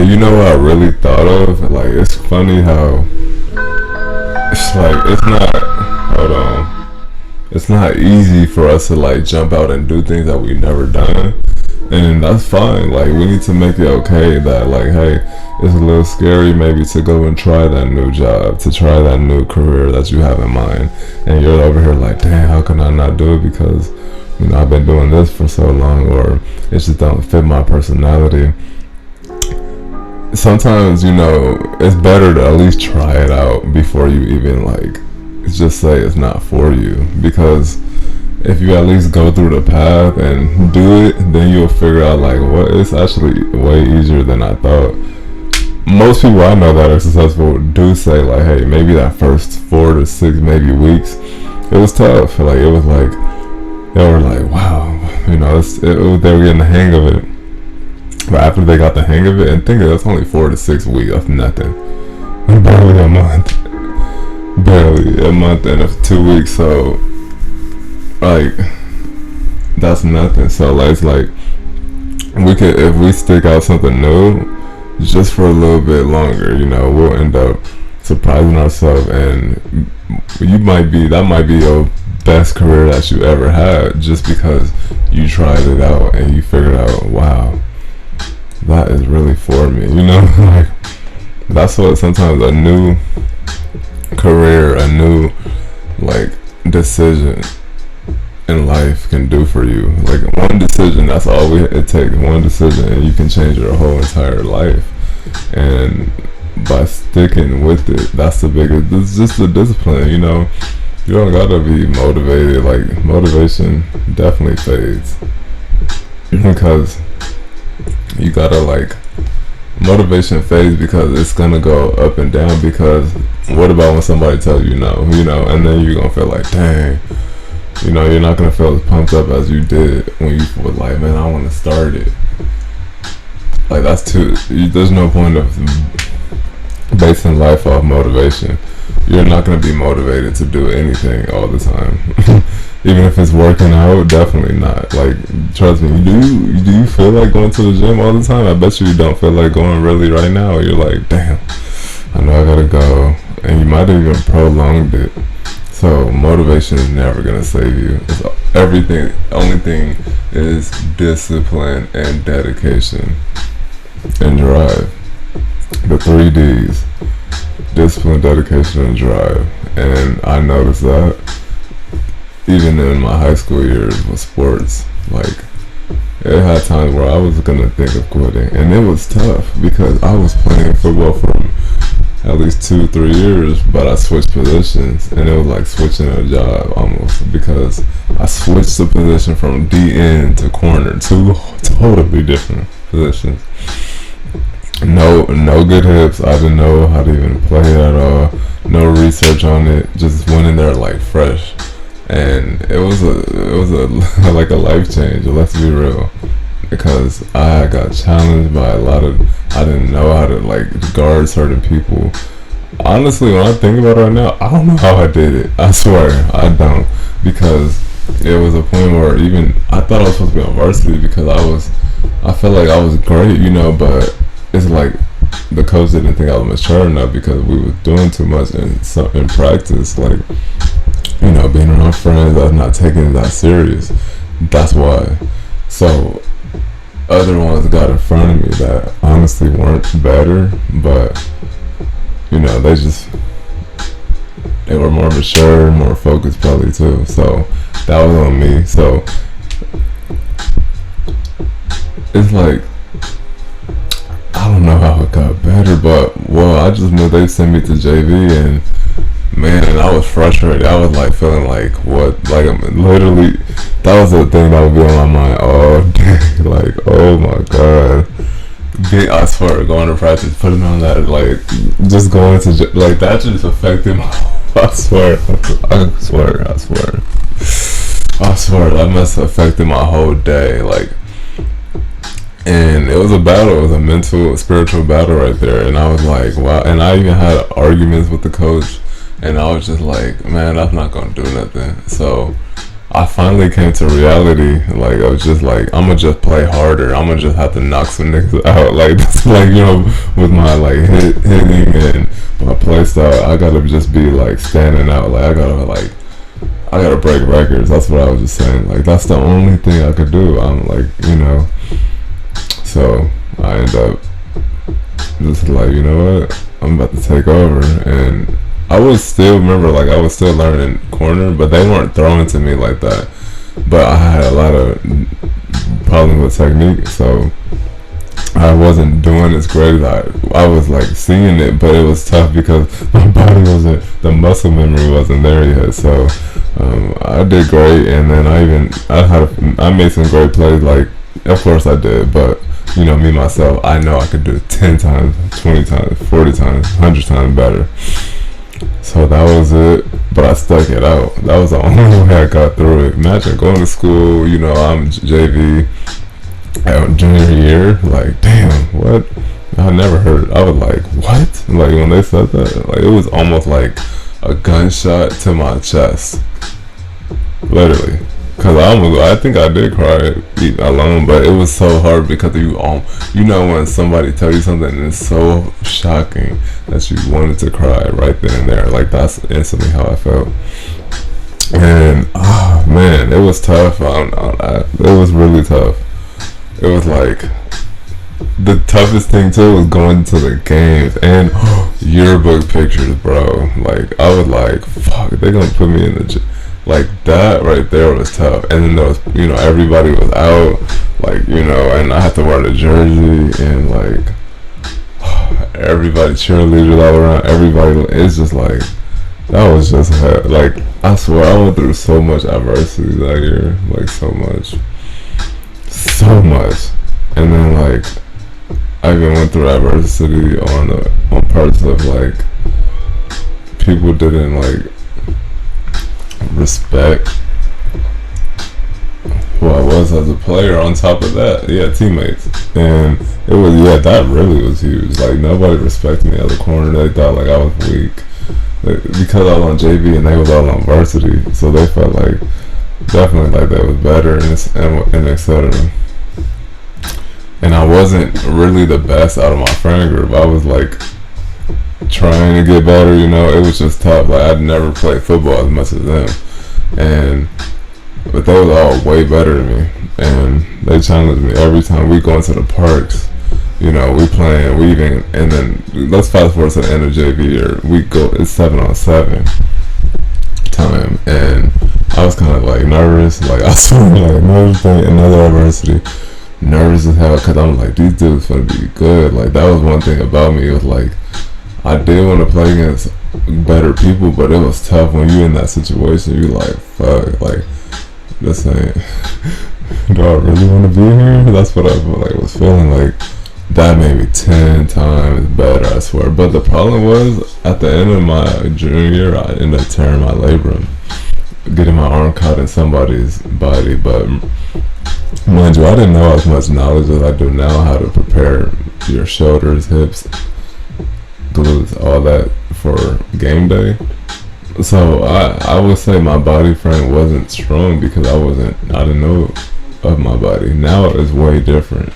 you know what I really thought of? Like, it's funny how it's like it's not. Hold on. It's not easy for us to like jump out and do things that we never done, and that's fine. Like, we need to make it okay that like, hey, it's a little scary maybe to go and try that new job, to try that new career that you have in mind, and you're over here like, damn, how can I not do it because I've been doing this for so long, or it just don't fit my personality. Sometimes it's better to at least try it out before you even like just say it's not for you, because if you at least go through the path and do it, then you'll figure out like what it's actually way easier than I thought. Most people I know that are successful do say like, hey, maybe that first 4 to 6 maybe weeks it was tough. Like, it was like they were like, wow, they were getting the hang of it. But after they got the hang of it, and think that's only 4 to 6 weeks of nothing, barely a month and 2 weeks. So like, that's nothing. So like, it's like we could, if we stick out something new just for a little bit longer, we'll end up surprising ourselves, and that might be your best career that you ever had, just because you tried it out and you figured out, wow, that is really for me. Like, that's what sometimes a new career, a new like decision in life can do for you. Like, one decision, that's all it takes. One decision and you can change your whole entire life. And by sticking with it, that's the biggest. It's just the discipline. You don't gotta be motivated. Like, motivation definitely fades, because you gotta like, motivation fades because it's gonna go up and down. Because what about when somebody tells you no, and then you're gonna feel like, dang, you're not gonna feel as pumped up as you did when you were like, man, I want to start it. Like, there's no point of basing life off motivation. You're not gonna be motivated to do anything all the time. Even if it's working out, definitely not. Like, trust me, do you feel like going to the gym all the time? I bet you don't feel like going really right now. You're like, damn, I know I gotta go, and you might have even prolonged it. So motivation is never gonna save you. It's everything. Only thing is discipline and dedication and drive. The 3 Ds: discipline, dedication, and drive. And I noticed that even in my high school years with sports. Like, it had times where I was gonna think of quitting, and it was tough because I was playing football for at least 2-3 years, but I switched positions, and it was like switching a job almost, because I switched the position from DN to corner, 2 totally different positions. No good hips. I didn't know how to even play it at all. No research on it. Just went in there like fresh, and it was a like a life change. Let's be real, because I got challenged by a lot of. I didn't know how to like guard certain people. Honestly, when I think about it right now, I don't know how I did it. I swear, I don't, because it was a point where even I thought I was supposed to be on varsity because I felt like I was great, but it's like the coach didn't think I was mature enough because we were doing too much in practice, like, being around friends. I was not taking it that serious. That's why. So other ones got in front of me that honestly weren't better, but they were more mature, more focused probably too. So that was on me. So it's like, I don't know how it got better, but I just knew they sent me to JV, and man, I was frustrated. I was like feeling like, what? Like, I'm literally, that was the thing that would be on my mind all day. Like, oh my god, I swear, going to practice, putting on that, like, just going to like, that just affected my. I swear, that must have affected my whole day. Like, and it was a battle. It was a mental, spiritual battle right there. And I was like, wow. And I even had arguments with the coach, and I was just like, man, that's not gonna do nothing. So I finally came to reality. Like I was just like, I'm gonna just play harder. I'm gonna just have to knock some niggas out. Like that's like, you know, with my like hitting and my play style, I gotta just be like standing out. Like I gotta break records. That's what I was just saying. Like that's the only thing I could do. I'm like, you know. So I end up just like, you know what, I'm about to take over. And I was still, remember, like I was still learning corner, but they weren't throwing to me like that. But I had a lot of problems with technique, so I wasn't doing as great as I was like seeing it, but it was tough because my body wasn't, the muscle memory wasn't there yet. So I did great, and then I made some great plays. Like of course I did, but you know me myself, I know I could do it 10 times, 20 times, 40 times, 100 times better. So that was it, but I stuck it out. That was the only way I got through it. Imagine going to school, you know, I'm JV junior year, like damn, what? I never heard. I was like, what? Like when they said that, like it was almost like a gunshot to my chest, literally. Cause I think I did cry alone, but it was so hard because you know when somebody tell you something and it's so shocking that you wanted to cry right then and there. Like that's instantly how I felt. And oh man, it was tough. It was really tough. It was like the toughest thing too was going to the games and yearbook pictures, bro. Like I was like, fuck, they gonna put me in the like that right there was tough. And then there was, you know, everybody was out, like, you know, and I had to wear the jersey and like everybody cheerleaders all around, everybody. It's just like that was just like I swear I went through so much adversity that year, like so much. And then like I even went through adversity on parts of like people didn't like respect who I was as a player. On top of that, yeah, teammates, and it was, yeah, that really was huge. Like nobody respected me as a corner. They thought like I was weak, because I was on JV and they was all on varsity, so they felt like definitely like that was better and etc. And I wasn't really the best out of my friend group. I was like trying to get better, you know. It was just tough. Like I'd never played football as much as them, but they was all way better than me, and they challenged me every time we go into the parks. You know, and then let's fast forward to the end of JV year. We go, it's 7-on-7 time, and I was kind of like nervous. Like I swear, like another adversity. Nervous as hell because I'm like, these dudes gonna be good. Like that was one thing about me. It was like I did want to play against better people, but it was tough when you in that situation. You like, fuck, like this ain't. Do I really want to be here? That's what I was feeling like. That made me 10 times better, I swear. But the problem was at the end of my junior year, I ended up tearing my labrum, getting my arm caught in somebody's body, but. Mind you, I didn't know as much knowledge as I do now, how to prepare your shoulders, hips, glutes, all that for game day. So I would say my body frame wasn't strong because I didn't know of my body. Now it's way different.